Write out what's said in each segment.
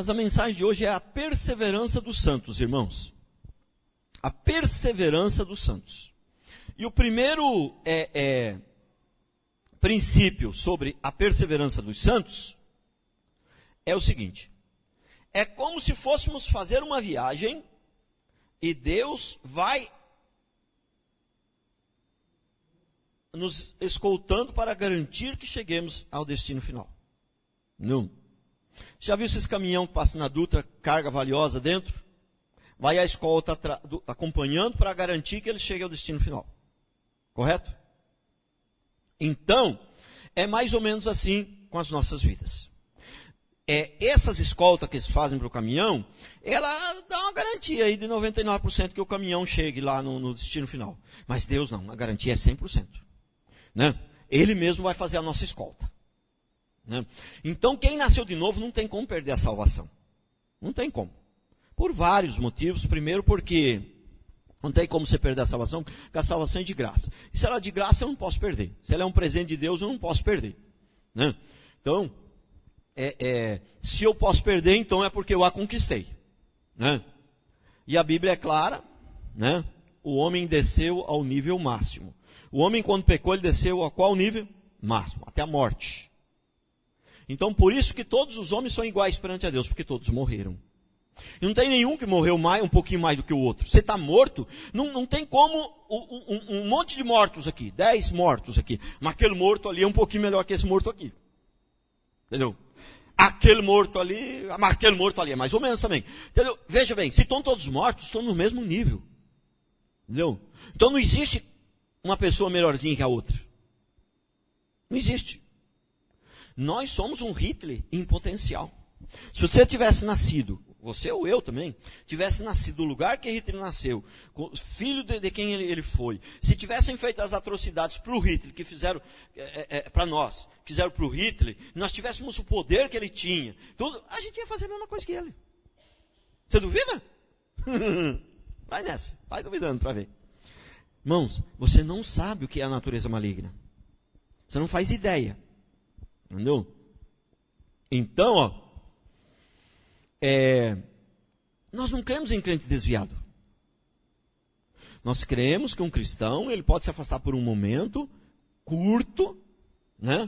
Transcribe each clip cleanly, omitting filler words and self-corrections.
Mas a mensagem de hoje é a perseverança dos santos, irmãos. A perseverança dos santos. E o primeiro princípio sobre a perseverança dos santos é o seguinte: é como se fôssemos fazer uma viagem e Deus vai nos escoltando para garantir que cheguemos ao destino final. Não. Já viu esses caminhão que passam na Dutra, carga valiosa dentro? Vai a escolta acompanhando para garantir que ele chegue ao destino final. Correto? Então, é mais ou menos assim com as nossas vidas. Essas escoltas que eles fazem para o caminhão, ela dá uma garantia aí de 99% que o caminhão chegue lá no destino final. Mas Deus não, a garantia é 100%. Né? Ele mesmo vai fazer a nossa escolta. Né? Então, quem nasceu de novo não tem como perder a salvação. Não tem como. Por vários motivos. Primeiro, porque não tem como você perder a salvação, porque a salvação é de graça. E se ela é de graça, eu não posso perder. Se ela é um presente de Deus, eu não posso perder. Né? Então, se eu posso perder, então é porque eu a conquistei. Né? E a Bíblia é clara, né? O homem desceu ao nível máximo. O homem, quando pecou, ele desceu a qual nível? Máximo, até a morte. Então, por isso que todos os homens são iguais perante a Deus, porque todos morreram. E não tem nenhum que morreu um pouquinho mais do que o outro. Você está morto, não tem como um monte de mortos aqui, 10 mortos aqui. Mas aquele morto ali é um pouquinho melhor que esse morto aqui. Entendeu? Aquele morto ali, mas aquele morto ali é mais ou menos também. Entendeu? Veja bem, se estão todos mortos, estão no mesmo nível. Entendeu? Então não existe uma pessoa melhorzinha que a outra. Não existe. Nós somos um Hitler em potencial. Se você tivesse nascido, você ou eu também, tivesse nascido no lugar que Hitler nasceu, filho de quem ele foi, se tivessem feito as atrocidades para o Hitler, que fizeram para nós, fizeram para o Hitler, nós tivéssemos o poder que ele tinha, tudo, a gente ia fazer a mesma coisa que ele. Você duvida? Vai nessa, vai duvidando para ver. Irmãos, você não sabe o que é a natureza maligna. Você não faz ideia. Entendeu? Então, nós não cremos em crente desviado. Nós cremos que um cristão, ele pode se afastar por um momento curto, né?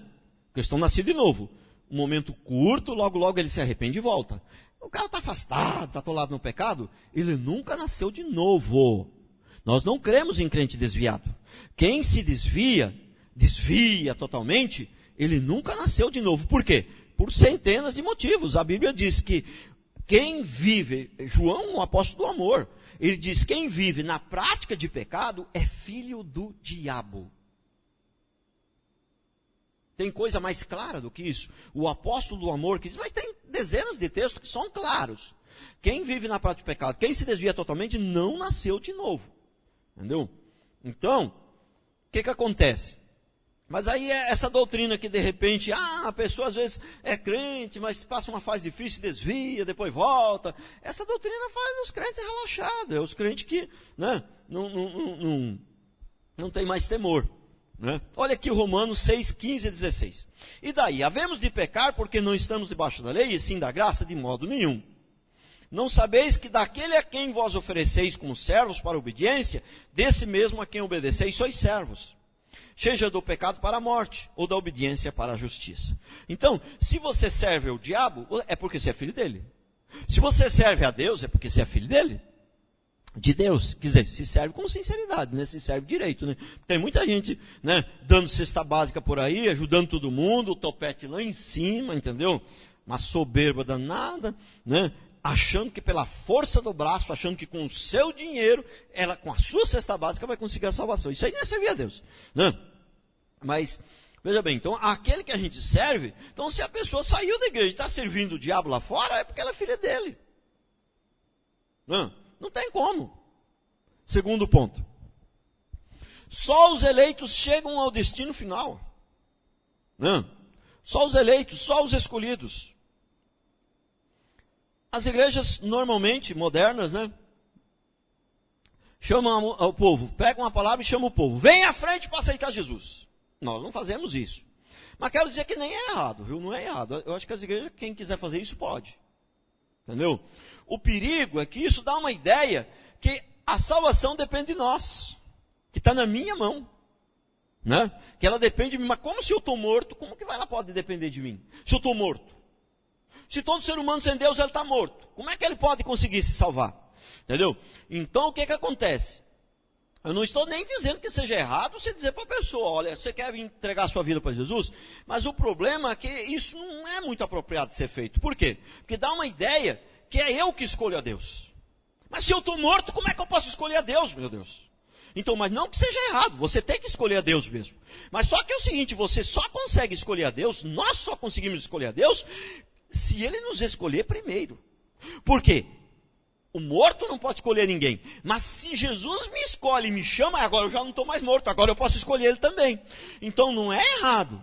Cristão nascido de novo. Um momento curto, logo logo ele se arrepende e volta. O cara está afastado, está atolado no pecado, ele nunca nasceu de novo. Nós não cremos em crente desviado. Quem se desvia totalmente, ele nunca nasceu de novo. Por quê? Por centenas de motivos. A Bíblia diz que quem vive, João, o apóstolo do amor, ele diz, quem vive na prática de pecado é filho do diabo. Tem coisa mais clara do que isso? O apóstolo do amor que diz, mas tem dezenas de textos que são claros. Quem vive na prática de pecado, quem se desvia totalmente, não nasceu de novo. Entendeu? Então, o que acontece? Mas aí é essa doutrina que de repente, a pessoa às vezes é crente, mas passa uma fase difícil, desvia, depois volta. Essa doutrina faz os crentes relaxados, é os crentes que, né, não tem mais temor. Né? Olha aqui Romanos 6, 15 e 16. E daí, havemos de pecar porque não estamos debaixo da lei, e sim da graça, de modo nenhum. Não sabeis que daquele a quem vós ofereceis como servos para a obediência, desse mesmo a quem obedeceis sois servos. Seja do pecado para a morte, ou da obediência para a justiça. Então, se você serve ao diabo, é porque você é filho dele. Se você serve a Deus, é porque você é filho dele. De Deus. Quer dizer, se serve com sinceridade, né? Se serve direito, né? Tem muita gente, né, dando cesta básica por aí, ajudando todo mundo, o topete lá em cima, entendeu? Uma soberba danada, né? Achando que pela força do braço, achando que com o seu dinheiro, ela com a sua cesta básica vai conseguir a salvação. Isso aí não é servir a Deus, né? Mas, veja bem, então, aquele que a gente serve, então se a pessoa saiu da igreja e está servindo o diabo lá fora, é porque ela é filha dele. Não tem como. Segundo ponto. Só os eleitos chegam ao destino final. Só os eleitos, só os escolhidos. As igrejas, normalmente, modernas, né? Chamam o povo, pegam a palavra e chamam o povo. Vem à frente para aceitar Jesus. Nós não fazemos isso. Mas quero dizer que nem é errado, viu? Não é errado. Eu acho que as igrejas, quem quiser fazer isso, pode. Entendeu? O perigo é que isso dá uma ideia que a salvação depende de nós, que está na minha mão, né? Que ela depende de mim. Mas como se eu estou morto, como que ela pode depender de mim? Se eu estou morto. Se todo ser humano sem Deus, ele está morto. Como é que ele pode conseguir se salvar? Entendeu? Então, o que acontece? Eu não estou nem dizendo que seja errado você dizer para a pessoa, olha, você quer entregar a sua vida para Jesus? Mas o problema é que isso não é muito apropriado de ser feito. Por quê? Porque dá uma ideia que é eu que escolho a Deus. Mas se eu estou morto, como é que eu posso escolher a Deus, meu Deus? Então, mas não que seja errado, você tem que escolher a Deus mesmo. Mas só que é o seguinte, você só consegue escolher a Deus, nós só conseguimos escolher a Deus, se Ele nos escolher primeiro. Por quê? O morto não pode escolher ninguém. Mas se Jesus me escolhe e me chama, agora eu já não estou mais morto, agora eu posso escolher Ele também. Então não é errado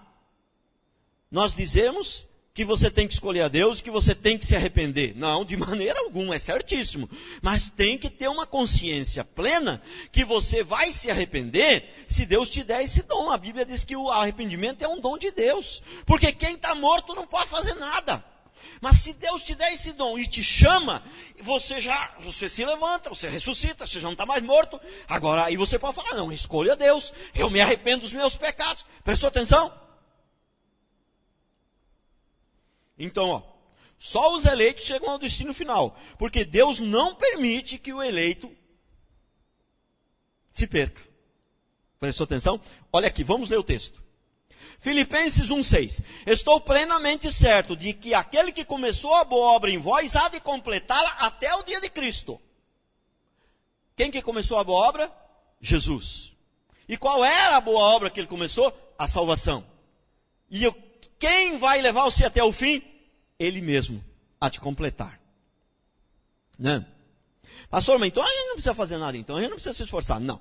nós dizemos que você tem que escolher a Deus e que você tem que se arrepender. Não, de maneira alguma, é certíssimo. Mas tem que ter uma consciência plena que você vai se arrepender se Deus te der esse dom. A Bíblia diz que o arrependimento é um dom de Deus. Porque quem está morto não pode fazer nada. Mas se Deus te der esse dom e te chama, você se levanta, você ressuscita, você já não está mais morto. Agora aí você pode falar, não, escolha Deus, eu me arrependo dos meus pecados. Prestou atenção? Então, ó, só os eleitos chegam ao destino final, porque Deus não permite que o eleito se perca. Prestou atenção? Olha aqui, vamos ler o texto. Filipenses 1,6. Estou plenamente certo de que aquele que começou a boa obra em vós há de completá-la até o dia de Cristo. Quem que começou a boa obra? Jesus. E qual era a boa obra que ele começou? A salvação. E quem vai levar você até o fim? Ele mesmo há de completar. Né? Pastor, mas então a gente não precisa fazer nada, então a gente não precisa se esforçar. Não.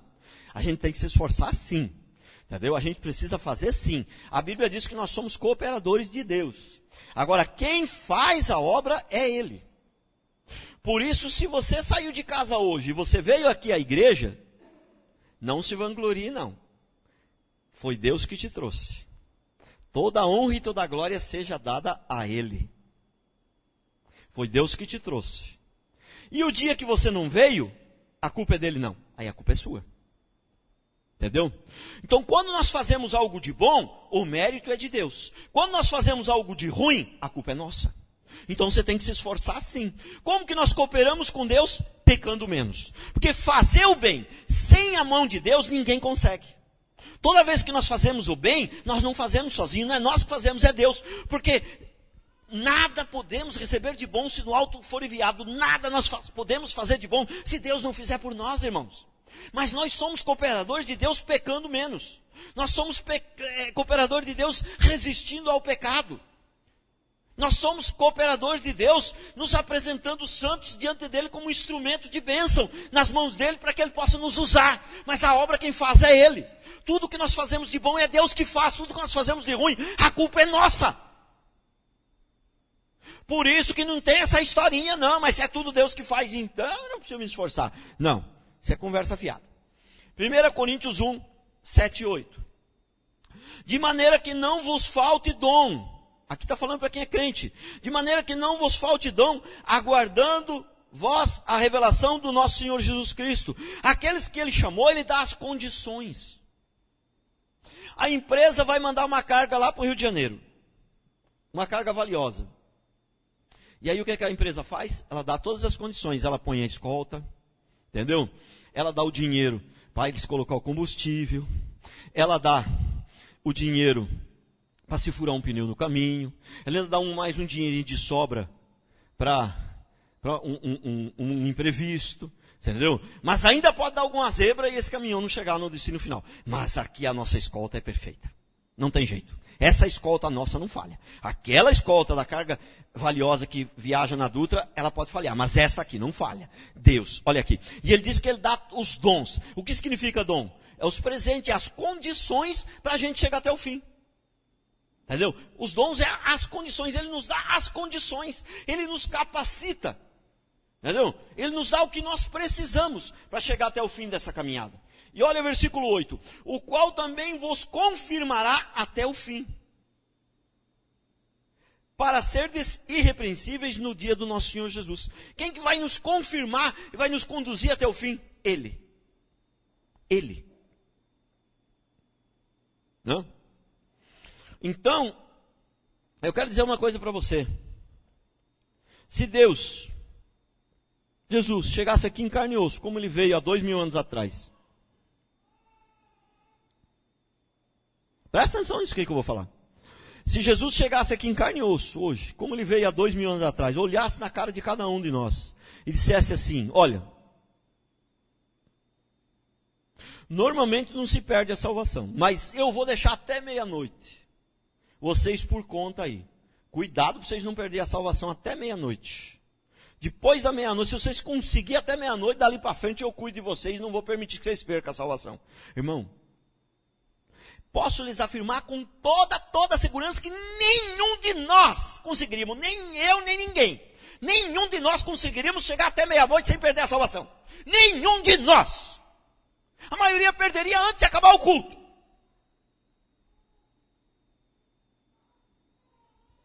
A gente tem que se esforçar sim. Entendeu? A gente precisa fazer sim. A Bíblia diz que nós somos cooperadores de Deus. Agora, quem faz a obra é Ele. Por isso, se você saiu de casa hoje e você veio aqui à igreja, não se vanglorie não. Foi Deus que te trouxe. Toda a honra e toda a glória seja dada a Ele. Foi Deus que te trouxe. E o dia que você não veio, a culpa é dele não. Aí a culpa é sua. Entendeu? Então, quando nós fazemos algo de bom, o mérito é de Deus. Quando nós fazemos algo de ruim, a culpa é nossa. Então, você tem que se esforçar sim. Como que nós cooperamos com Deus? Pecando menos. Porque fazer o bem sem a mão de Deus, ninguém consegue. Toda vez que nós fazemos o bem, nós não fazemos sozinhos, não é nós que fazemos, é Deus. Porque nada podemos receber de bom se do alto for enviado. Nada nós podemos fazer de bom se Deus não fizer por nós, irmãos. Mas nós somos cooperadores de Deus pecando menos. Nós somos cooperadores de Deus resistindo ao pecado. Nós somos cooperadores de Deus nos apresentando santos diante dele como um instrumento de bênção nas mãos dele para que ele possa nos usar. Mas a obra quem faz é ele. Tudo que nós fazemos de bom é Deus que faz. Tudo que nós fazemos de ruim, a culpa é nossa. Por isso que não tem essa historinha não, mas se é tudo Deus que faz, então eu não preciso me esforçar. Não. Isso é conversa fiada. 1 Coríntios 1, 7 e 8. De maneira que não vos falte dom. Aqui está falando para quem é crente. De maneira que não vos falte dom, aguardando vós a revelação do nosso Senhor Jesus Cristo. Aqueles que Ele chamou, Ele dá as condições. A empresa vai mandar uma carga lá para o Rio de Janeiro. Uma carga valiosa. E aí o que a empresa faz? Ela dá todas as condições. Ela põe a escolta. Entendeu? Ela dá o dinheiro para eles colocar o combustível. Ela dá o dinheiro para se furar um pneu no caminho. Ela dá mais um dinheirinho de sobra para um imprevisto. Entendeu? Mas ainda pode dar alguma zebra e esse caminhão não chegar no destino final. Mas aqui a nossa escolta é perfeita. Não tem jeito. Essa escolta nossa não falha. Aquela escolta da carga valiosa que viaja na Dutra, ela pode falhar. Mas essa aqui não falha. Deus, olha aqui. E ele diz que ele dá os dons. O que significa dom? É os presentes, as condições para a gente chegar até o fim. Entendeu? Os dons é as condições. Ele nos dá as condições. Ele nos capacita. Entendeu? Ele nos dá o que nós precisamos para chegar até o fim dessa caminhada. E olha o versículo 8. O qual também vos confirmará até o fim. para serdes irrepreensíveis no dia do nosso Senhor Jesus. Quem que vai nos confirmar e vai nos conduzir até o fim? Ele. Ele. Não? Então, eu quero dizer uma coisa para você. Se Deus, Jesus, chegasse aqui em carne e osso, como ele veio há 2000 anos atrás. Presta atenção nisso que eu vou falar. Se Jesus chegasse aqui em carne e osso hoje, como ele veio há 2000 anos atrás, olhasse na cara de cada um de nós e dissesse assim: olha, normalmente não se perde a salvação, mas eu vou deixar até meia-noite. Vocês por conta aí. Cuidado para vocês não perderem a salvação até meia-noite. Depois da meia-noite, se vocês conseguirem até meia-noite, dali para frente eu cuido de vocês, não vou permitir que vocês percam a salvação. Irmão, posso lhes afirmar com toda a segurança que nenhum de nós conseguiríamos, nem eu, nem ninguém. Nenhum de nós conseguiríamos chegar até meia-noite sem perder a salvação. Nenhum de nós. A maioria perderia antes de acabar o culto.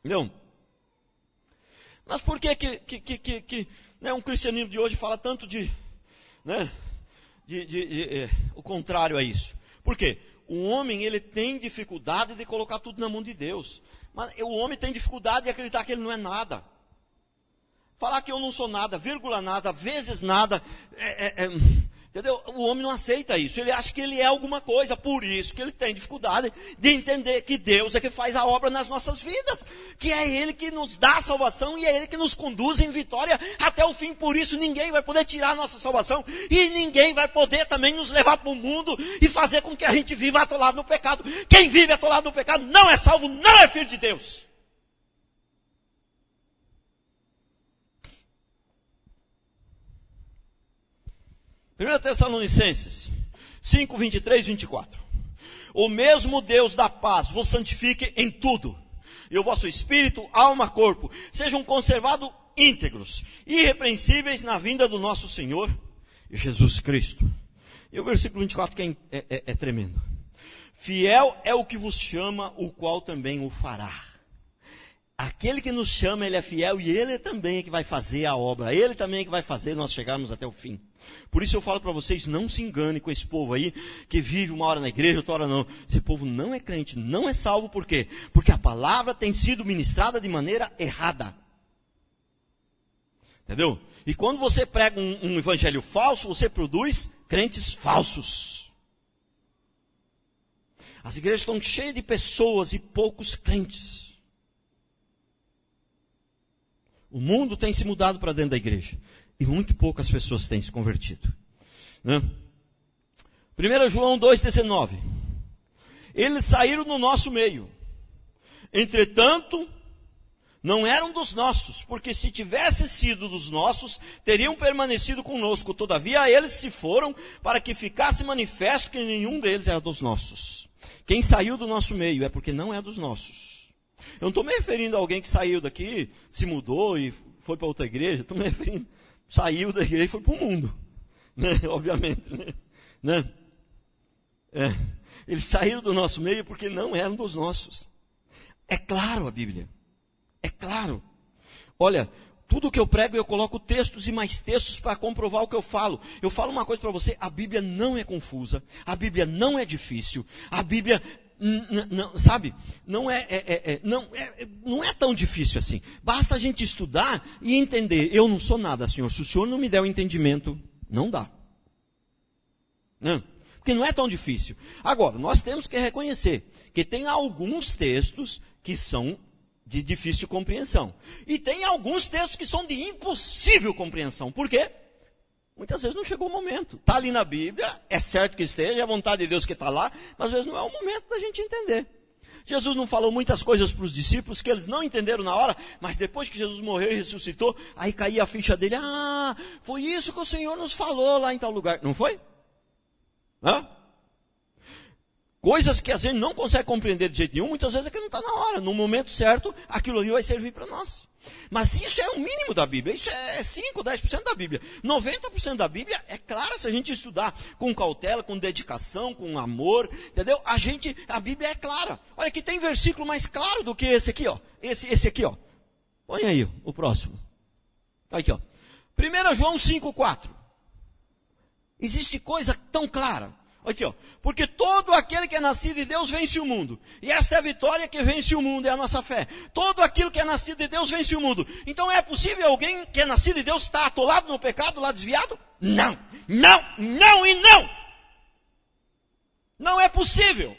Não. Mas por que né, um cristianismo de hoje fala tanto de o contrário a isso? Por quê? O homem, ele tem dificuldade de colocar tudo na mão de Deus. Mas o homem tem dificuldade de acreditar que ele não é nada. Falar que eu não sou nada, vírgula nada, vezes nada, entendeu? O homem não aceita isso, ele acha que ele é alguma coisa, por isso que ele tem dificuldade de entender que Deus é que faz a obra nas nossas vidas, que é Ele que nos dá a salvação e é Ele que nos conduz em vitória até o fim. Por isso ninguém vai poder tirar a nossa salvação e ninguém vai poder também nos levar para o mundo e fazer com que a gente viva atolado no pecado. Quem vive atolado no pecado não é salvo, não é filho de Deus. Primeira Tessalonicenses 5, 23, 24. O mesmo Deus da paz vos santifique em tudo, e o vosso espírito, alma, corpo, sejam conservados íntegros, irrepreensíveis na vinda do nosso Senhor Jesus Cristo. E o versículo 24 que é tremendo. Fiel é o que vos chama, o qual também o fará. Aquele que nos chama, ele é fiel e ele também é que vai fazer a obra. Ele também é que vai fazer nós chegarmos até o fim. Por isso eu falo para vocês, não se engane com esse povo aí, que vive uma hora na igreja, outra hora não. Esse povo não é crente, não é salvo, por quê? Porque a palavra tem sido ministrada de maneira errada. Entendeu? E quando você prega um evangelho falso, você produz crentes falsos. As igrejas estão cheias de pessoas e poucos crentes. O mundo tem se mudado para dentro da igreja. E muito poucas pessoas têm se convertido. Né? 1 João 2,19. Eles saíram no nosso meio. Entretanto, não eram dos nossos, porque se tivesse sido dos nossos, teriam permanecido conosco. Todavia, eles se foram para que ficasse manifesto que nenhum deles era dos nossos. Quem saiu do nosso meio é porque não é dos nossos. Eu não estou me referindo a alguém que saiu daqui, se mudou e foi para outra igreja. Estou me referindo, saiu da igreja e foi para o mundo. Né? Obviamente. Né? Eles saíram do nosso meio porque não eram dos nossos. É claro a Bíblia. É claro. Olha, tudo que eu prego eu coloco textos e mais textos para comprovar o que eu falo. Eu falo uma coisa para você, a Bíblia não é confusa, a Bíblia não é difícil, a Bíblia, sabe, não é tão difícil assim. Basta a gente estudar e entender. Eu não sou nada, Senhor. Se o Senhor não me der o entendimento, não dá. Não, porque não é tão difícil. Agora, nós temos que reconhecer que tem alguns textos que são de difícil compreensão. E tem alguns textos que são de impossível compreensão. Por quê? Muitas vezes não chegou o momento. Está ali na Bíblia, é certo que esteja, é a vontade de Deus que está lá, mas às vezes não é o momento da gente entender. Jesus não falou muitas coisas para os discípulos que eles não entenderam na hora, mas depois que Jesus morreu e ressuscitou, aí caía a ficha dele. Ah, foi isso que o Senhor nos falou lá em tal lugar. Não foi? Hã? Coisas que a gente não consegue compreender de jeito nenhum, muitas vezes é que não está na hora. No momento certo, aquilo ali vai servir para nós. Mas isso é o mínimo da Bíblia. Isso é 5, 10% da Bíblia. 90% da Bíblia é clara se a gente estudar com cautela, com dedicação, com amor. Entendeu? A Bíblia é clara. Olha que tem versículo mais claro do que esse aqui, ó. Esse aqui, ó. Põe aí o próximo. Aqui, ó. 1 João 5,4. Existe coisa tão clara. Aqui, ó. Porque todo aquele que é nascido de Deus vence o mundo. E esta é a vitória que vence o mundo, é a nossa fé. Todo aquilo que é nascido de Deus vence o mundo. Então é possível alguém que é nascido de Deus estar atolado no pecado, lá desviado? Não. Não, não e não. Não é possível.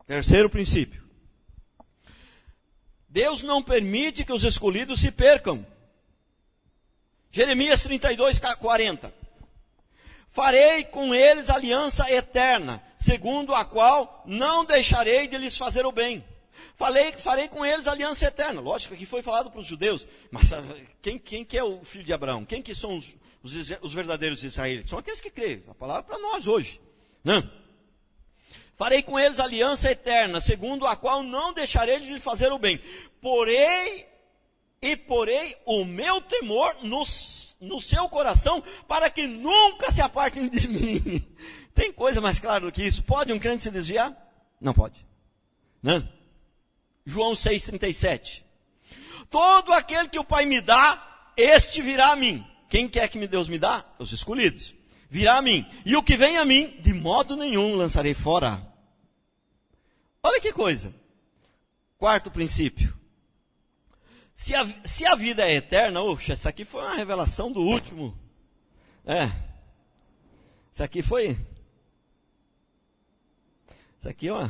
Terceiro princípio. Deus não permite que os escolhidos se percam. Jeremias 32:40. Farei com eles aliança eterna, segundo a qual não deixarei de lhes fazer o bem. Farei com eles aliança eterna. Lógico que foi falado para os judeus, mas quem que é o filho de Abraão? Quem que são os verdadeiros israelitas? São aqueles que creem. A palavra é para nós hoje. Não? Farei com eles aliança eterna, segundo a qual não deixarei de lhes fazer o bem. Porei o meu temor no seu coração, para que nunca se apartem de mim. Tem coisa mais clara do que isso? Pode um crente se desviar? Não pode. Não? João 6,37. Todo aquele que o Pai me dá, este virá a mim. Quem quer que Deus me dá? Os escolhidos. Virá a mim. E o que vem a mim, de modo nenhum lançarei fora. Olha que coisa. Quarto princípio. Se a vida é eterna, essa aqui foi uma revelação do último. Isso aqui, ó.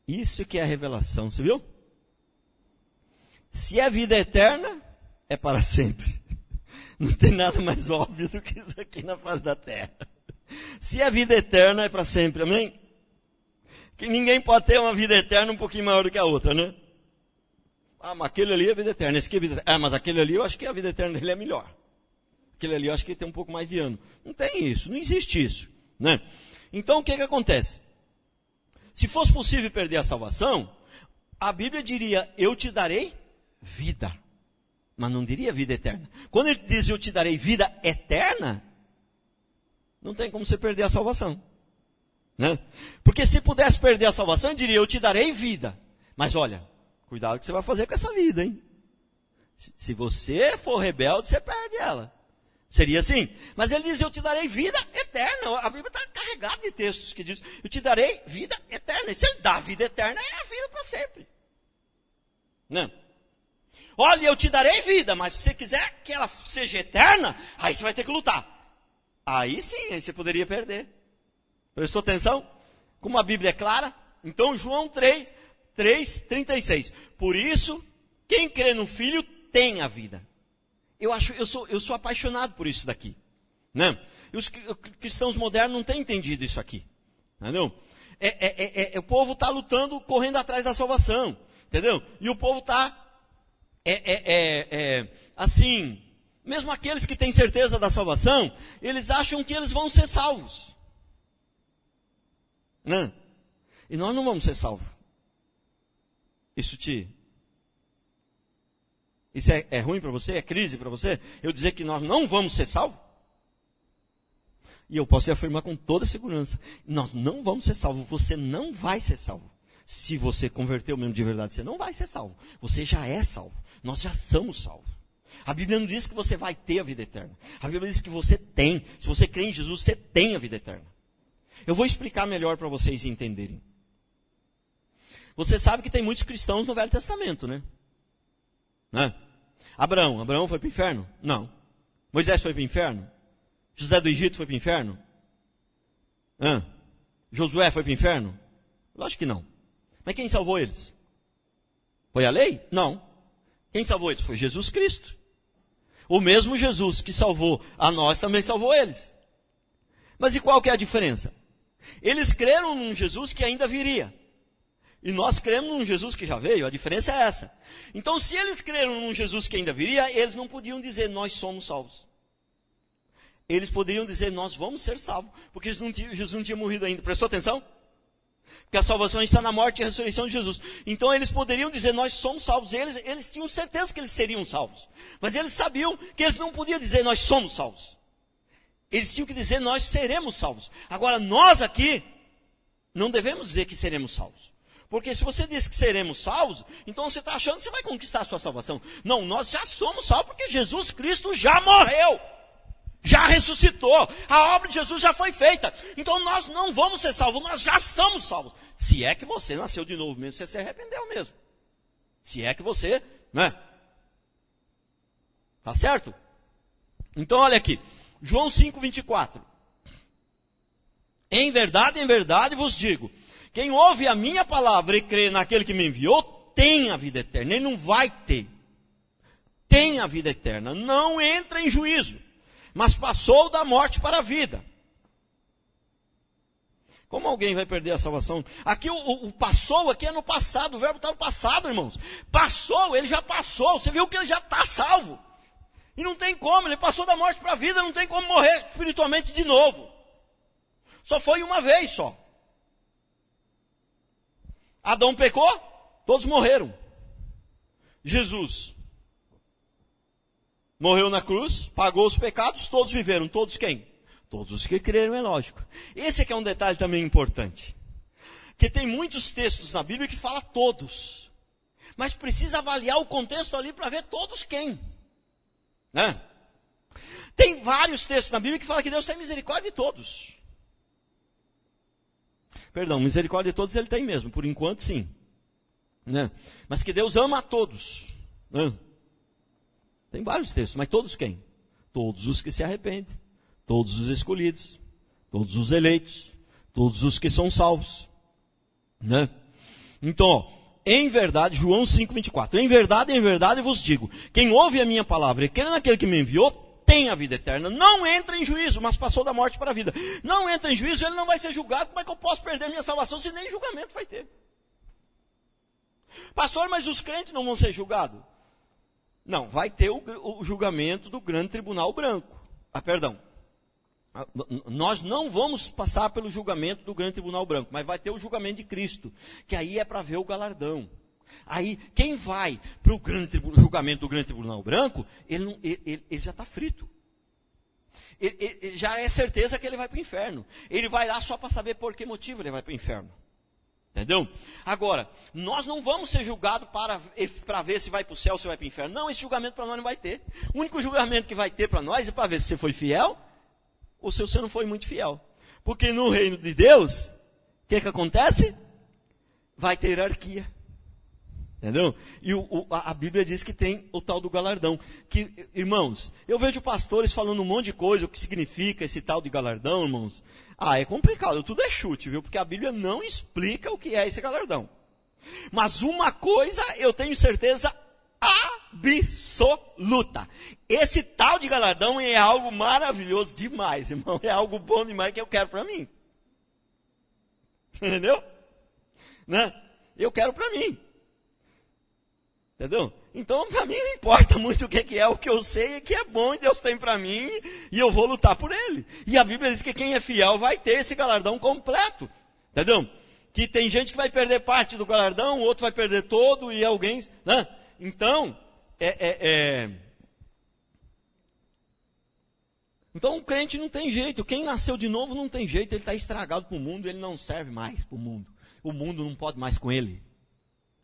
Isso que é a revelação, você viu? Se a vida é eterna, é para sempre. Não tem nada mais óbvio do que isso aqui na face da terra. Se a vida é eterna, é para sempre, amém? Que ninguém pode ter uma vida eterna um pouquinho maior do que a outra, né? Mas aquele ali é vida eterna, esse aqui é vida eterna. Mas aquele ali eu acho que a vida eterna dele é melhor. Aquele ali eu acho que tem um pouco mais de ano. Não tem isso, não existe isso, né? Então o que acontece? Se fosse possível perder a salvação, a Bíblia diria, eu te darei vida. Mas não diria vida eterna. Quando ele diz, eu te darei vida eterna, não tem como você perder a salvação, né? Porque se pudesse perder a salvação, ele diria, eu te darei vida. Mas olha, cuidado que você vai fazer com essa vida, hein? Se você for rebelde, você perde ela. Seria assim. Mas ele diz, eu te darei vida eterna. A Bíblia está carregada de textos que diz, eu te darei vida eterna. E se ele dá vida eterna, é a vida para sempre. Não. Olha, eu te darei vida, mas se você quiser que ela seja eterna, aí você vai ter que lutar. Aí sim, aí você poderia perder. Prestou atenção? Como a Bíblia é clara? Então, João 3:36. Por isso, quem crê no Filho tem a vida. Eu sou apaixonado por isso daqui, né? E os cristãos modernos não têm entendido isso aqui, entendeu? O povo está lutando, correndo atrás da salvação, entendeu? E o povo está, assim, mesmo aqueles que têm certeza da salvação, eles acham que eles vão ser salvos, né? E nós não vamos ser salvos. Isso é ruim para você? É crise para você? Eu dizer que nós não vamos ser salvos? E eu posso afirmar com toda segurança, nós não vamos ser salvos, você não vai ser salvo. Se você converteu mesmo de verdade, você não vai ser salvo. Você já é salvo. Nós já somos salvos. A Bíblia não diz que você vai ter a vida eterna. A Bíblia diz que você tem. Se você crê em Jesus, você tem a vida eterna. Eu vou explicar melhor para vocês entenderem. Você sabe que tem muitos cristãos no Velho Testamento, né? Abraão foi para o inferno? Não. Moisés foi para o inferno? José do Egito foi para o inferno? Josué foi para o inferno? Lógico que não. Mas quem salvou eles? Foi a lei? Não. Quem salvou eles? Foi Jesus Cristo. O mesmo Jesus que salvou a nós também salvou eles. Mas e qual que é a diferença? Eles creram num Jesus que ainda viria. E nós cremos num Jesus que já veio, a diferença é essa. Então, se eles creram num Jesus que ainda viria, eles não podiam dizer, nós somos salvos. Eles poderiam dizer, nós vamos ser salvos, porque Jesus não tinha morrido ainda. Prestou atenção? Porque a salvação está na morte e ressurreição de Jesus. Então, eles poderiam dizer, nós somos salvos. Eles tinham certeza que eles seriam salvos. Mas eles sabiam que eles não podiam dizer, nós somos salvos. Eles tinham que dizer, nós seremos salvos. Agora, nós aqui, não devemos dizer que seremos salvos. Porque se você diz que seremos salvos, então você está achando que você vai conquistar a sua salvação. Não, nós já somos salvos porque Jesus Cristo já morreu. Já ressuscitou. A obra de Jesus já foi feita. Então nós não vamos ser salvos, nós já somos salvos. Se é que você nasceu de novo mesmo, você se arrependeu mesmo. Se é que você, né? Tá certo? Então olha aqui. João 5:24. Em verdade vos digo, quem ouve a minha palavra e crê naquele que me enviou, tem a vida eterna. Ele não vai ter. Tem a vida eterna. Não entra em juízo, mas passou da morte para a vida. Como alguém vai perder a salvação? Aqui o passou aqui é no passado. O verbo está no passado, irmãos. Passou, ele já passou. Você viu que ele já está salvo. E não tem como, ele passou da morte para a vida, não tem como morrer espiritualmente de novo. Só foi uma vez só. Adão pecou, todos morreram. Jesus morreu na cruz, pagou os pecados, todos viveram. Todos quem? Todos os que creram, é lógico. Esse aqui é um detalhe também importante. Que tem muitos textos na Bíblia que fala todos. Mas precisa avaliar o contexto ali para ver todos quem. Né? Tem vários textos na Bíblia que falam que Deus tem misericórdia de todos. Perdão, misericórdia de todos ele tem mesmo, por enquanto sim. Né? Mas que Deus ama a todos. Né? Tem vários textos, mas todos quem? Todos os que se arrependem, todos os escolhidos, todos os eleitos, todos os que são salvos. Né? Então, ó, em verdade, João 5:24, em verdade vos digo, quem ouve a minha palavra e crê naquele que me enviou, tem a vida eterna, não entra em juízo, mas passou da morte para a vida. Não entra em juízo, ele não vai ser julgado. Como é que eu posso perder minha salvação se nem julgamento vai ter? Pastor, mas os crentes não vão ser julgados? Não, vai ter o julgamento do grande tribunal branco. Perdão. Nós não vamos passar pelo julgamento do grande tribunal branco, mas vai ter o julgamento de Cristo, que aí é para ver o galardão. Aí, quem vai para o julgamento do grande tribunal branco, ele já está frito. Ele já é certeza que ele vai para o inferno. Ele vai lá só para saber por que motivo ele vai para o inferno. Entendeu? Agora, nós não vamos ser julgados para ver se vai para o céu ou se vai para o inferno. Não, esse julgamento para nós não vai ter. O único julgamento que vai ter para nós é para ver se você foi fiel ou se você não foi muito fiel. Porque no reino de Deus, o que acontece? Vai ter hierarquia. Entendeu? E a Bíblia diz que tem o tal do galardão. Que, irmãos, eu vejo pastores falando um monte de coisa, o que significa esse tal de galardão, irmãos. É complicado, tudo é chute, viu? Porque a Bíblia não explica o que é esse galardão. Mas uma coisa eu tenho certeza absoluta. Esse tal de galardão é algo maravilhoso demais, irmão. É algo bom demais que eu quero para mim. Entendeu? Né? Eu quero para mim. Entendeu? Então, para mim não importa muito o que é, o que eu sei é que é bom e Deus tem para mim e eu vou lutar por ele. E a Bíblia diz que quem é fiel vai ter esse galardão completo. Entendeu? Que tem gente que vai perder parte do galardão, o outro vai perder todo e alguém... Né? Então, Então o crente não tem jeito. Quem nasceu de novo não tem jeito. Ele está estragado para o mundo, ele não serve mais para o mundo. O mundo não pode mais com ele.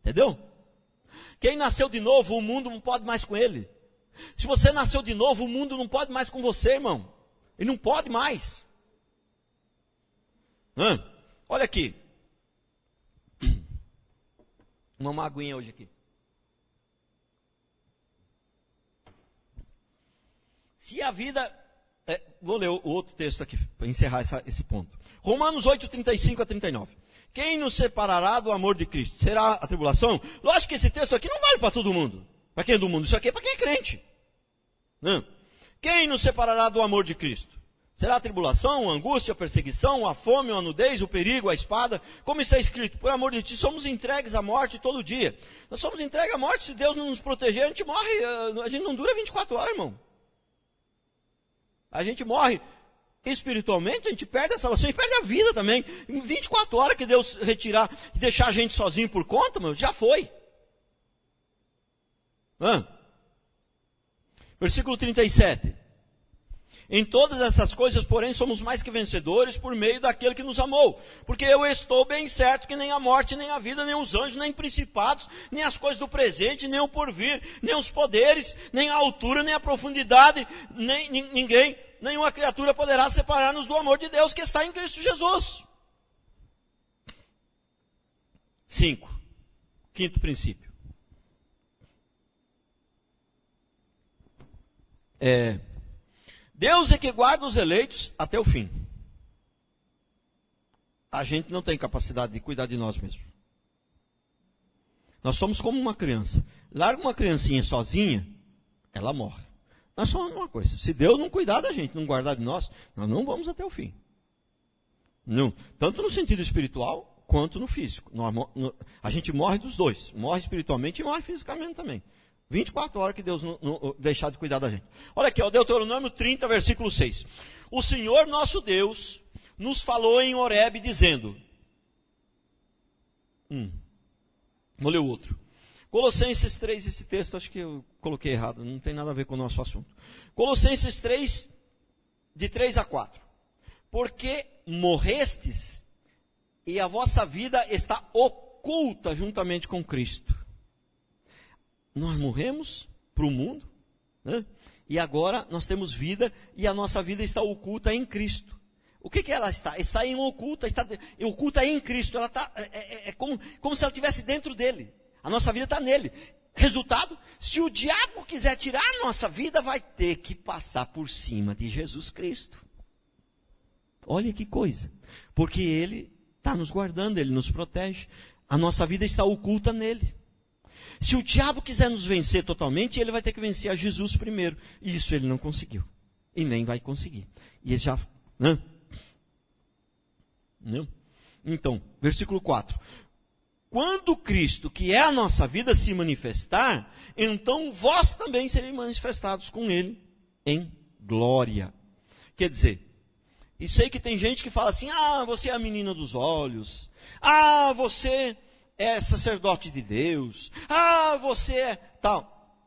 Entendeu? Quem nasceu de novo, o mundo não pode mais com ele. Se você nasceu de novo, o mundo não pode mais com você, irmão. Ele não pode mais. Olha aqui. Uma aguinha hoje aqui. Se a vida... vou ler o outro texto aqui, para encerrar esse ponto. Romanos 8, 35 a 39. Quem nos separará do amor de Cristo? Será a tribulação? Lógico que esse texto aqui não vale para todo mundo. Para quem é do mundo? Isso aqui é para quem é crente. Quem nos separará do amor de Cristo? Será a tribulação, a angústia, a perseguição, a fome, a nudez, o perigo, a espada? Como está escrito, por amor de ti, somos entregues à morte todo dia. Nós somos entregues à morte, se Deus não nos proteger, a gente morre, a gente não dura 24 horas, irmão. A gente morre espiritualmente, a gente perde a salvação e perde a vida também. Em 24 horas que Deus retirar e deixar a gente sozinho por conta, meu, já foi. Versículo 37. Em todas essas coisas, porém, somos mais que vencedores por meio daquele que nos amou. Porque eu estou bem certo que nem a morte, nem a vida, nem os anjos, nem principados, nem as coisas do presente, nem o porvir, nem os poderes, nem a altura, nem a profundidade, nem ninguém, nenhuma criatura poderá separar-nos do amor de Deus que está em Cristo Jesus. 5. Quinto princípio. Deus é que guarda os eleitos até o fim. A gente não tem capacidade de cuidar de nós mesmos. Nós somos como uma criança. Larga uma criancinha sozinha, ela morre. Nós somos uma coisa. Se Deus não cuidar da gente, não guardar de nós, nós não vamos até o fim. Não. Tanto no sentido espiritual, quanto no físico. A gente morre dos dois. Morre espiritualmente e morre fisicamente também. 24 horas que Deus não deixar de cuidar da gente. Olha aqui, Deuteronômio 30, versículo 6. O Senhor nosso Deus nos falou em Horebe dizendo... Vou ler o outro. Colossenses 3, esse texto acho que eu coloquei errado, não tem nada a ver com o nosso assunto. Colossenses 3, de 3 a 4. Porque morrestes e a vossa vida está oculta juntamente com Cristo. Nós morremos para o mundo, né? E agora nós temos vida e a nossa vida está oculta em Cristo. O que ela está? Está em oculta, está oculta em Cristo. Ela está, como se ela estivesse dentro dele. A nossa vida está nele. Resultado, se o diabo quiser tirar a nossa vida, vai ter que passar por cima de Jesus Cristo. Olha que coisa. Porque ele está nos guardando, ele nos protege. A nossa vida está oculta nele. Se o diabo quiser nos vencer totalmente, ele vai ter que vencer a Jesus primeiro. E isso ele não conseguiu. E nem vai conseguir. E ele já... Não. Então, versículo 4. Quando Cristo, que é a nossa vida, se manifestar, então vós também sereis manifestados com ele em glória. Quer dizer, e sei que tem gente que fala assim, você é a menina dos olhos. Você é sacerdote de Deus. Você é tal.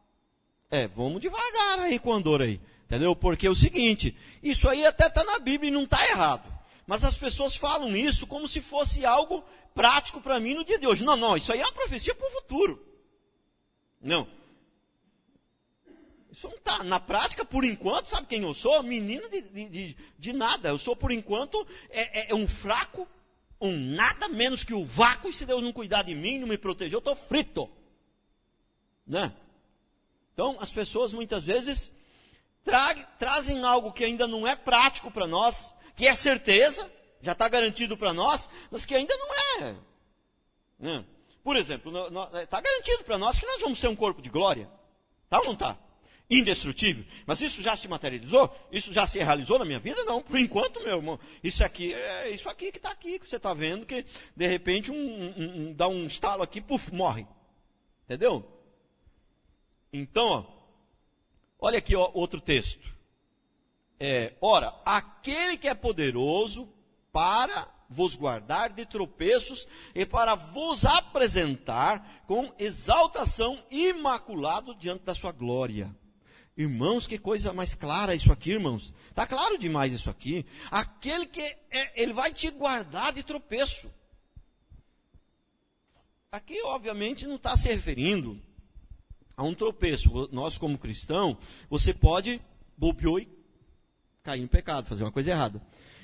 Vamos devagar aí com o andor aí. Entendeu? Porque é o seguinte, isso aí até está na Bíblia e não está errado. Mas as pessoas falam isso como se fosse algo prático para mim no dia de hoje. Não, isso aí é uma profecia para o futuro. Não. Isso não está. Na prática, por enquanto, sabe quem eu sou? Menino de nada. Eu sou, por enquanto, um fraco, um nada menos que o vácuo, e se Deus não cuidar de mim, não me proteger, eu estou frito. Né? Então, as pessoas muitas vezes trazem algo que ainda não é prático para nós, que é certeza, já está garantido para nós, mas que ainda não é. Né? Por exemplo, está garantido para nós que nós vamos ter um corpo de glória. Está ou não está? Indestrutível. Mas isso já se materializou? Isso já se realizou na minha vida? Não, por enquanto, meu irmão. Isso aqui é isso aqui que está aqui, que você está vendo, que de repente dá um estalo aqui, puf, morre. Entendeu? Então, olha aqui outro texto. Ora, aquele que é poderoso para vos guardar de tropeços e para vos apresentar com exaltação imaculado diante da sua glória. Irmãos, que coisa mais clara isso aqui, irmãos. Está claro demais isso aqui. Aquele que ele vai te guardar de tropeço. Aqui, obviamente, não está se referindo a um tropeço. Nós, como cristão, você pode bobeou e cair no pecado, fazer uma coisa errada.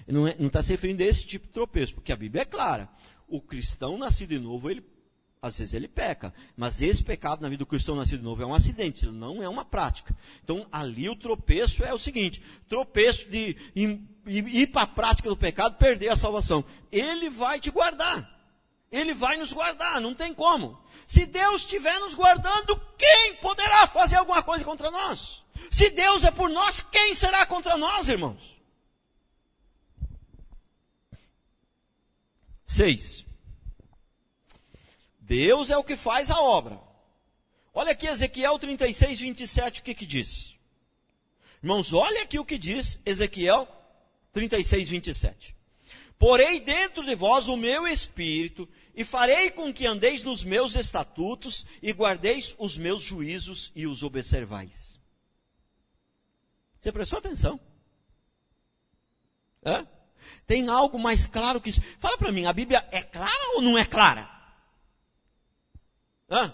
Não está se referindo a esse tipo de tropeço, porque a Bíblia é clara. O cristão nascido de novo, às vezes ele peca, mas esse pecado na vida do cristão nascido de novo é um acidente, não é uma prática. Então, ali o tropeço é o seguinte, tropeço de ir para a prática do pecado, perder a salvação. Ele vai te guardar, ele vai nos guardar, não tem como. Se Deus estiver nos guardando, quem poderá fazer alguma coisa contra nós? Se Deus é por nós, quem será contra nós, irmãos? 6. Deus é o que faz a obra. Olha aqui Ezequiel 36, 27, o que diz? Irmãos, olha aqui o que diz Ezequiel 36, 27. Porei dentro de vós o meu espírito, e farei com que andeis nos meus estatutos, e guardeis os meus juízos, e os observais. Você prestou atenção? Hã? Tem algo mais claro que isso? Fala para mim, a Bíblia é clara ou não é clara? Hã?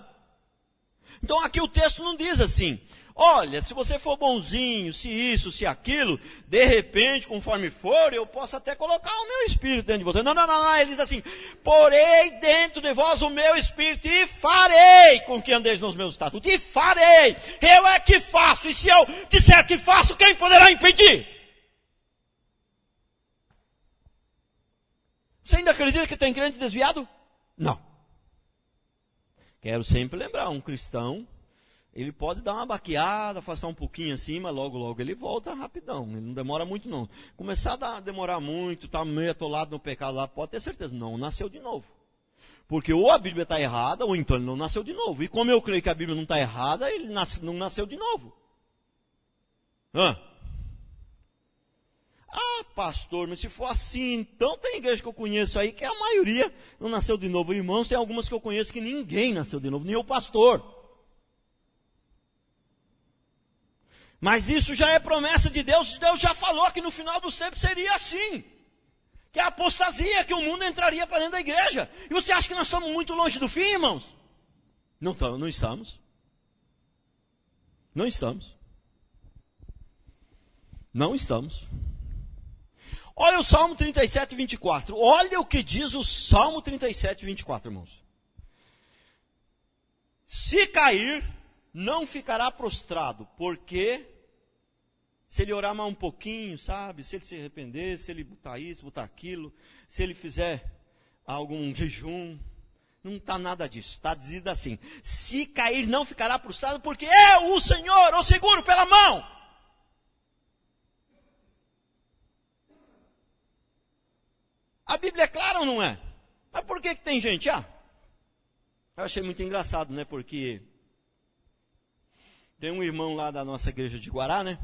Então aqui o texto não diz assim, olha, se você for bonzinho, se isso, se aquilo, de repente, conforme for, eu posso até colocar o meu espírito dentro de você. Não, ele diz assim, porei dentro de vós o meu espírito e farei com que andeis nos meus estatutos. E farei, eu é que faço, e se eu disser que faço, quem poderá impedir? Você ainda acredita que tem crente desviado? Não. Quero sempre lembrar, um cristão, ele pode dar uma baqueada, afastar um pouquinho assim, mas logo ele volta rapidão. Ele não demora muito não. Começar a demorar muito, tá meio atolado no pecado lá, pode ter certeza, não nasceu de novo. Porque ou a Bíblia está errada, ou então ele não nasceu de novo. E como eu creio que a Bíblia não está errada, ele não nasceu de novo. Ah, pastor, mas se for assim, então tem igreja que eu conheço aí que a maioria não nasceu de novo. Irmãos, tem algumas que eu conheço que ninguém nasceu de novo, nem o pastor. Mas isso já é promessa de Deus. Deus já falou que no final dos tempos seria assim. Que a apostasia, que o mundo entraria para dentro da igreja. E você acha que nós estamos muito longe do fim, irmãos? Não estamos. Não estamos. Não estamos. Olha o Salmo 37, 24. Olha o que diz o Salmo 37, 24, irmãos. Se cair, não ficará prostrado, porque se ele orar mais um pouquinho, sabe? Se ele se arrepender, se ele botar isso, botar aquilo, se ele fizer algum jejum, não está nada disso. Está dizendo assim, se cair, não ficará prostrado, porque eu, o Senhor, o seguro pela mão. A Bíblia é clara ou não é? Mas por que tem gente? Eu achei muito engraçado, né? Porque tem um irmão lá da nossa igreja de Guará, né?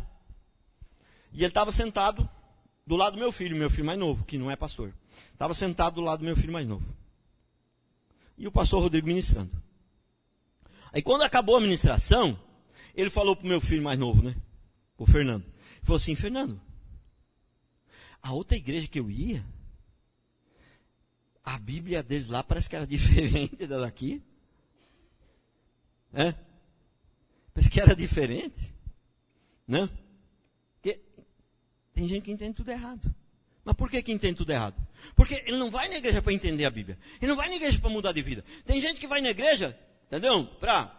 E ele estava sentado do lado do meu filho mais novo, que não é pastor. Estava sentado do lado do meu filho mais novo. E o pastor Rodrigo ministrando. Aí quando acabou a ministração, ele falou para o meu filho mais novo, né? O Fernando. Ele falou assim, Fernando, a outra igreja que eu ia, a Bíblia deles lá parece que era diferente da daqui. Parece que era diferente. Né? Porque tem gente que entende tudo errado. Mas por que entende tudo errado? Porque ele não vai na igreja para entender a Bíblia. Ele não vai na igreja para mudar de vida. Tem gente que vai na igreja, entendeu? Para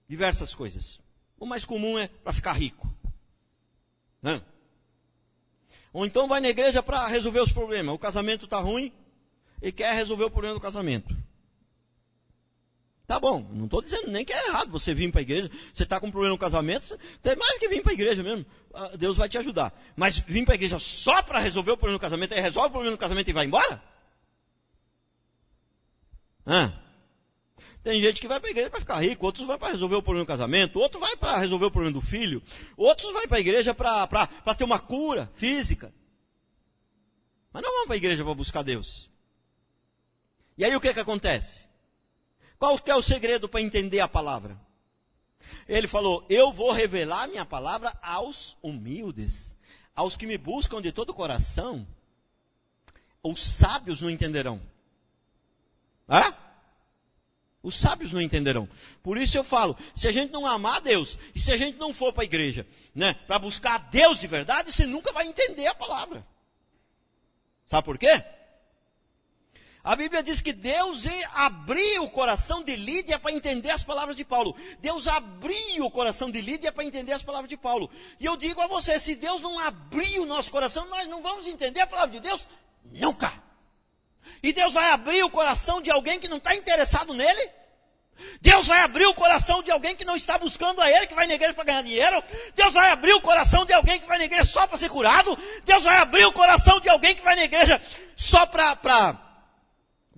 diversas coisas. O mais comum é para ficar rico. Né? Ou então vai na igreja para resolver os problemas. O casamento está ruim e quer resolver o problema do casamento. Tá bom, não estou dizendo nem que é errado você vir para a igreja. Você está com um problema no casamento, você tem mais que vir para a igreja mesmo. Deus vai te ajudar. Mas vir para a igreja só para resolver o problema do casamento, aí resolve o problema do casamento e vai embora? Tem gente que vai para a igreja para ficar rico, outros vai para resolver o problema do casamento, outros vai para resolver o problema do filho, outros vai para a igreja para ter uma cura física. Mas não vão para a igreja para buscar Deus. E aí o que acontece? Qual que é o segredo para entender a palavra? Ele falou, eu vou revelar minha palavra aos humildes, aos que me buscam de todo o coração. Os sábios não entenderão. Os sábios não entenderão. Por isso eu falo, se a gente não amar a Deus, e se a gente não for para a igreja, né, para buscar a Deus de verdade, você nunca vai entender a palavra. Sabe por quê? A Bíblia diz que Deus abriu o coração de Lídia para entender as palavras de Paulo. Deus abriu o coração de Lídia para entender as palavras de Paulo. E eu digo a você, se Deus não abrir o nosso coração, nós não vamos entender a palavra de Deus nunca. E Deus vai abrir o coração de alguém que não está interessado nele? Deus vai abrir o coração de alguém que não está buscando a Ele, que vai na igreja para ganhar dinheiro? Deus vai abrir o coração de alguém que vai na igreja só para ser curado? Deus vai abrir o coração de alguém que vai na igreja só para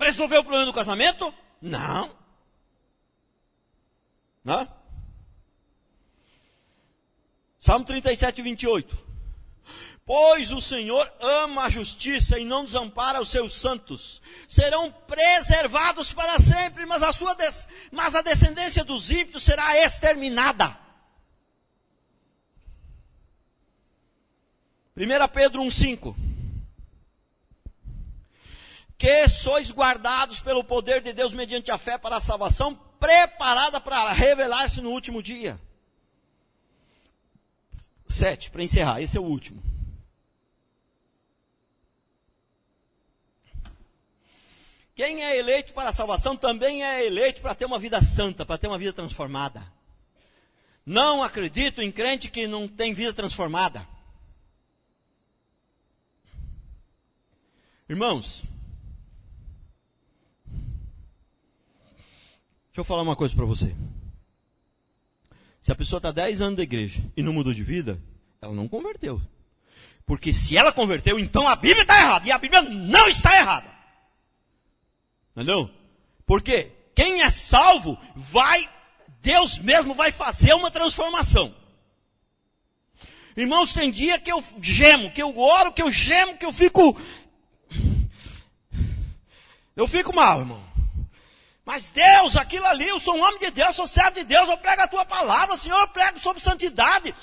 resolver o problema do casamento? Não. Salmo 37, 28. Pois o Senhor ama a justiça e não desampara os seus santos. Serão preservados para sempre, mas a descendência dos ímpios será exterminada. 1 Pedro 1,5. Que sois guardados pelo poder de Deus mediante a fé para a salvação, preparada para revelar-se no último dia. 7, para encerrar, esse é o último. Quem é eleito para a salvação também é eleito para ter uma vida santa, para ter uma vida transformada. Não acredito em crente que não tem vida transformada. Irmãos, deixa eu falar uma coisa para você. Se a pessoa está 10 anos da igreja e não mudou de vida, ela não converteu. Porque se ela converteu, então a Bíblia está errada. E a Bíblia não está errada. Entendeu? Porque quem é salvo, Deus mesmo vai fazer uma transformação. Irmãos, tem dia que eu gemo, que eu oro, que eu gemo, que eu fico mal, irmão. Mas Deus, aquilo ali, eu sou um homem de Deus, sou servo de Deus, eu prego a tua palavra, Senhor, eu prego sobre santidade,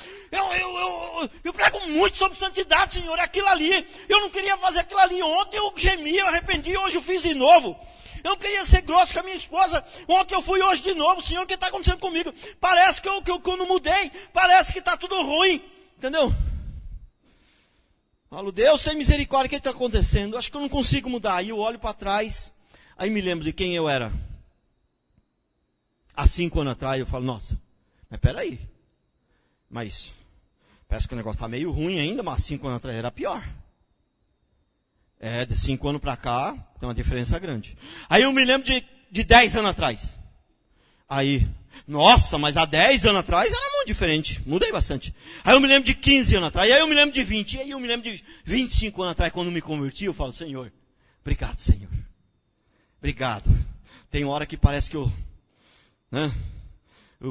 eu prego muito sobre santidade, Senhor, aquilo ali, eu não queria fazer aquilo ali, ontem eu gemi, eu arrependi, hoje eu fiz de novo, eu não queria ser grosso com a minha esposa, ontem eu fui, hoje de novo, Senhor, o que está acontecendo comigo? Parece que eu não mudei, parece que está tudo ruim, entendeu? Falo, Deus tem misericórdia, o que está acontecendo? Acho que eu não consigo mudar, aí eu olho para trás, aí me lembro de quem eu era. Há 5 anos atrás, eu falo, nossa, mas peraí. Mas, parece que o negócio está meio ruim ainda, mas 5 anos atrás era pior. De 5 anos para cá, tem uma diferença grande. Aí eu me lembro de 10 anos atrás. Aí, nossa, mas há 10 anos atrás era muito diferente. Mudei bastante. Aí eu me lembro de 15 anos atrás. Aí eu me lembro de 20. E aí eu me lembro de 25 anos atrás, quando me converti, eu falo, Senhor, obrigado, Senhor. Obrigado. Tem hora que parece que eu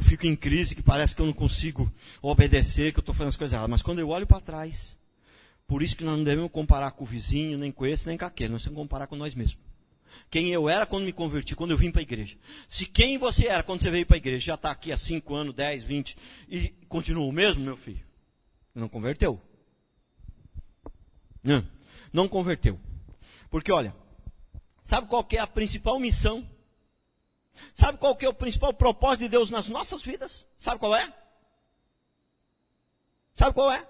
fico em crise, que parece que eu não consigo obedecer, que eu estou fazendo as coisas erradas. Mas quando eu olho para trás, por isso que nós não devemos comparar com o vizinho, nem com esse, nem com aquele. Nós temos que comparar com nós mesmos. Quem eu era quando me converti, quando eu vim para a igreja. Se quem você era quando você veio para a igreja já está aqui há 5 anos, 10, 20, e continua o mesmo, meu filho, não converteu. Não converteu. Porque olha, sabe qual que é a principal missão? Sabe qual que é o principal propósito de Deus nas nossas vidas? Sabe qual é? Sabe qual é?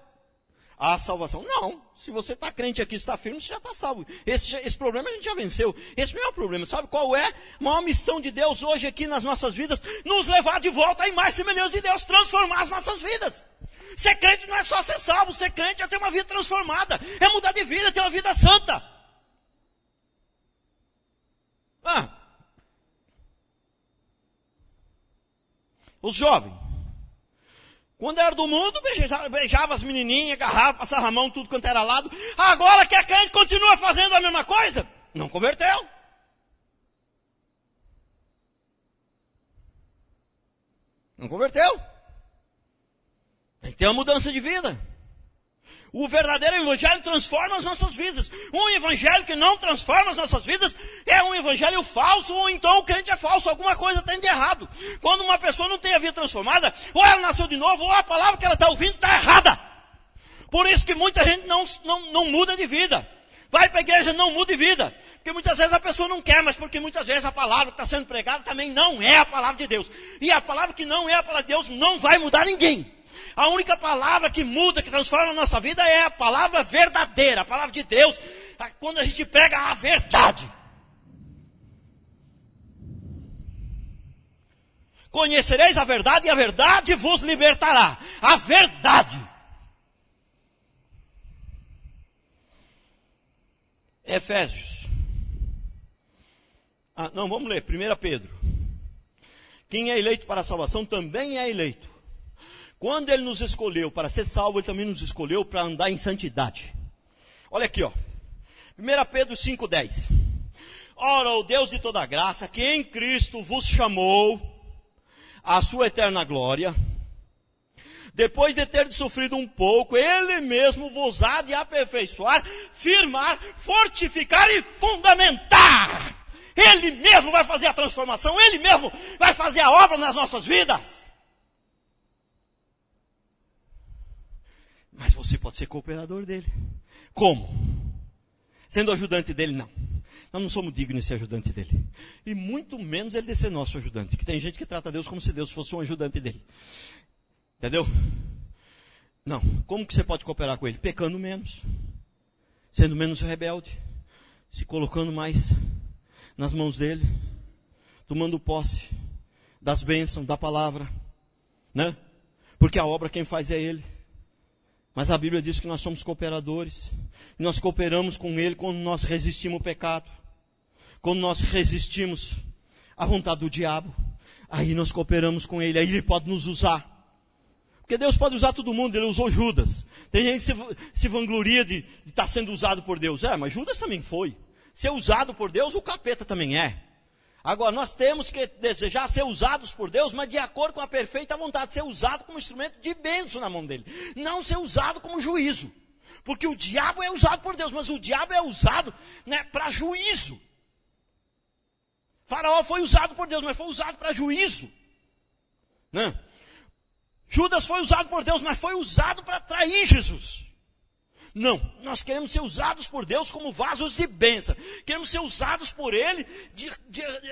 A salvação. Não. Se você está crente aqui, está firme, você já está salvo. Esse problema a gente já venceu. Esse não é o problema. Sabe qual é a maior missão de Deus hoje aqui nas nossas vidas? Nos levar de volta à imagem e semelhança de Deus. Transformar as nossas vidas. Ser crente não é só ser salvo. Ser crente é ter uma vida transformada. É mudar de vida, ter uma vida santa. Os jovens, quando era do mundo, beijava as menininhas, agarrava, passava a mão, tudo quanto era lado. Agora que a crente continua fazendo a mesma coisa, não converteu. Não converteu. Tem que ter uma mudança de vida. O verdadeiro evangelho transforma as nossas vidas. Um evangelho que não transforma as nossas vidas é um evangelho falso, ou então o crente é falso, alguma coisa tem de errado. Quando uma pessoa não tem a vida transformada, ou ela nasceu de novo, ou a palavra que ela está ouvindo está errada. Por isso que muita gente não muda de vida. Vai para a igreja, não muda de vida. Porque muitas vezes a pessoa não quer, mas porque muitas vezes a palavra que está sendo pregada também não é a palavra de Deus. E a palavra que não é a palavra de Deus não vai mudar ninguém. A única palavra que muda, que transforma a nossa vida é a palavra verdadeira, a palavra de Deus, quando a gente prega a verdade. Conhecereis a verdade e a verdade vos libertará. A verdade. Efésios. Vamos ler, 1 Pedro. Quem é eleito para a salvação também é eleito. Quando ele nos escolheu para ser salvo, ele também nos escolheu para andar em santidade. Olha aqui, 1 Pedro 5,10. Ora, o Deus de toda graça, que em Cristo vos chamou à sua eterna glória, depois de ter sofrido um pouco, Ele mesmo vos há de aperfeiçoar, firmar, fortificar e fundamentar. Ele mesmo vai fazer a transformação, Ele mesmo vai fazer a obra nas nossas vidas. Mas você pode ser cooperador dele. Como? Sendo ajudante dele, não. Nós não somos dignos de ser ajudante dele. E muito menos ele de ser nosso ajudante. Que tem gente que trata Deus como se Deus fosse um ajudante dele. Entendeu? Não. Como que você pode cooperar com ele? Pecando menos. Sendo menos rebelde. Se colocando mais nas mãos dele. Tomando posse das bênçãos, da palavra. Né? Porque a obra quem faz é ele. Mas a Bíblia diz que nós somos cooperadores. E nós cooperamos com ele quando nós resistimos o pecado. Quando nós resistimos à vontade do diabo. Aí nós cooperamos com ele. Aí ele pode nos usar. Porque Deus pode usar todo mundo. Ele usou Judas. Tem gente que se vangloria de estar sendo usado por Deus. Mas Judas também foi. Ser usado por Deus, o capeta também é. Agora, nós temos que desejar ser usados por Deus, mas de acordo com a perfeita vontade, ser usado como instrumento de bênção na mão dele. Não ser usado como juízo. Porque o diabo é usado por Deus, mas o diabo é usado, né, para juízo. Faraó foi usado por Deus, mas foi usado para juízo. Né? Judas foi usado por Deus, mas foi usado para trair Jesus. Não, nós queremos ser usados por Deus como vasos de bênção. Queremos ser usados por Ele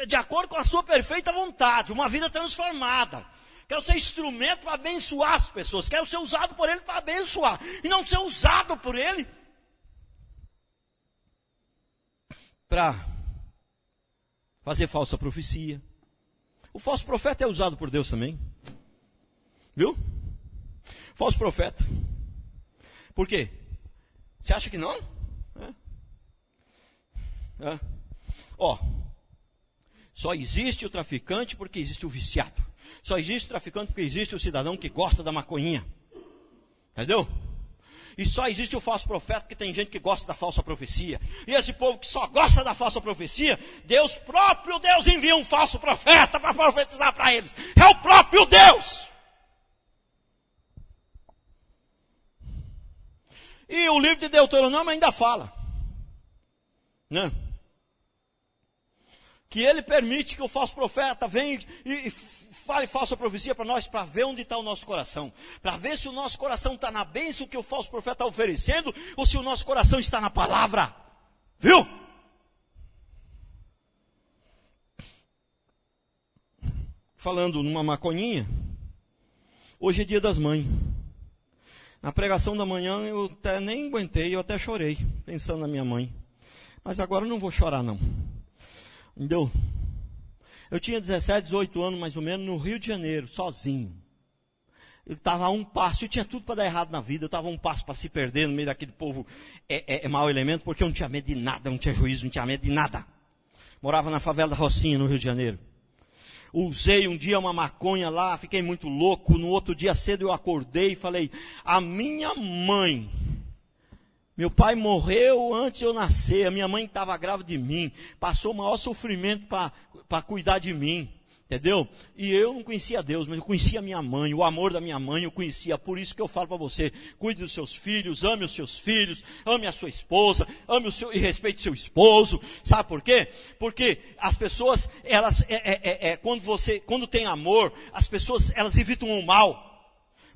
de acordo com a sua perfeita vontade. Uma vida transformada. Quero ser instrumento para abençoar as pessoas. Quero ser usado por Ele para abençoar. E não ser usado por Ele para fazer falsa profecia. O falso profeta é usado por Deus também. Viu? Falso profeta. Por quê? Você acha que não? Só existe o traficante porque existe o viciado. Só existe o traficante porque existe o cidadão que gosta da maconhinha. Entendeu? E só existe o falso profeta porque tem gente que gosta da falsa profecia. E esse povo que só gosta da falsa profecia, Deus envia um falso profeta para profetizar para eles. É o próprio Deus. E o livro de Deuteronômio ainda fala, né? Que ele permite que o falso profeta venha e fale falsa profecia para nós, para ver onde está o nosso coração. Para ver se o nosso coração está na bênção que o falso profeta está oferecendo, ou se o nosso coração está na palavra. Viu? Falando numa maconhinha, hoje é dia das mães. Na pregação da manhã eu até nem aguentei, eu até chorei, pensando na minha mãe. Mas agora eu não vou chorar não. Entendeu? Eu tinha 17, 18 anos mais ou menos, no Rio de Janeiro, sozinho. Eu estava a um passo, eu tinha tudo para dar errado na vida, eu estava a um passo para se perder no meio daquele povo mau elemento, porque eu não tinha medo de nada, não tinha juízo, não tinha medo de nada. Morava na favela da Rocinha, no Rio de Janeiro. Usei um dia uma maconha lá, fiquei muito louco. No outro dia cedo eu acordei e falei, a minha mãe, meu pai morreu antes de eu nascer, a minha mãe estava grávida de mim, passou o maior sofrimento para cuidar de mim, entendeu? E eu não conhecia Deus, mas eu conhecia a minha mãe, o amor da minha mãe eu conhecia. Por isso que eu falo para você, cuide dos seus filhos, ame os seus filhos, ame a sua esposa, e respeite seu esposo. Sabe por quê? Porque as pessoas, elas, quando tem amor, as pessoas, elas evitam o mal.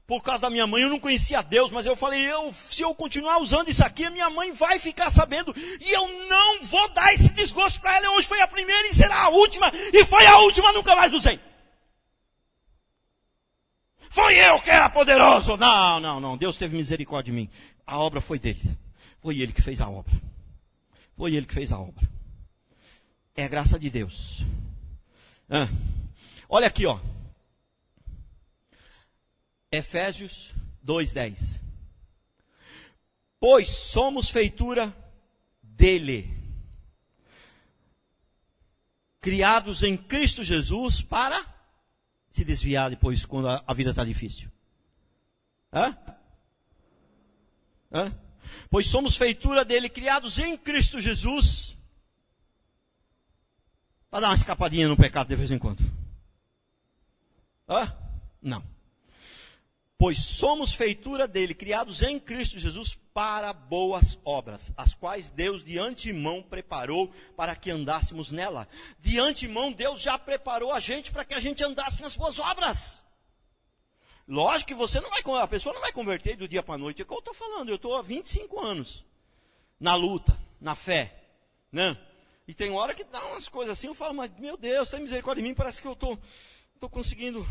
Por causa da minha mãe, eu não conhecia Deus, mas eu falei, se eu continuar usando isso aqui, a minha mãe vai ficar sabendo, e eu não vou dar esse desgosto para ela. Hoje foi a primeira e será a última, e foi a última, nunca mais usei. Foi eu que era poderoso. Não, Deus teve misericórdia de mim. A obra foi dele. Foi ele que fez a obra. Foi ele que fez a obra. É a graça de Deus. Olha aqui, ó. Efésios 2:10. Pois somos feitura dele, criados em Cristo Jesus para se desviar depois quando a vida está difícil. Pois somos feitura dele, criados em Cristo Jesus para dar uma escapadinha no pecado de vez em quando. Não. Pois somos feitura dele, criados em Cristo Jesus para boas obras, as quais Deus de antemão preparou para que andássemos nela. De antemão Deus já preparou a gente para que a gente andasse nas boas obras. Lógico que a pessoa não vai converter do dia para a noite. É o que eu estou falando. Eu estou há 25 anos na luta, na fé, né? E tem hora que dá umas coisas assim, eu falo, mas meu Deus, tem misericórdia de mim, parece que eu estou conseguindo,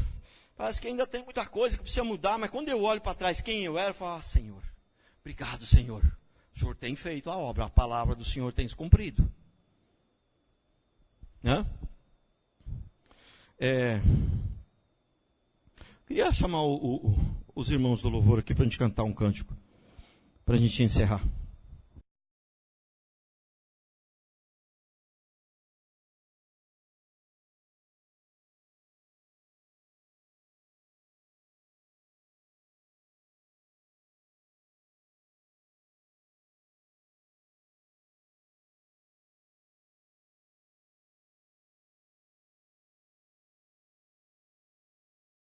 parece que ainda tem muita coisa que precisa mudar, mas quando eu olho para trás quem eu era, eu falo, Senhor, obrigado, Senhor. O Senhor tem feito a obra, a palavra do Senhor tem se cumprido. Né? Queria chamar os irmãos do louvor aqui para a gente cantar um cântico, para a gente encerrar.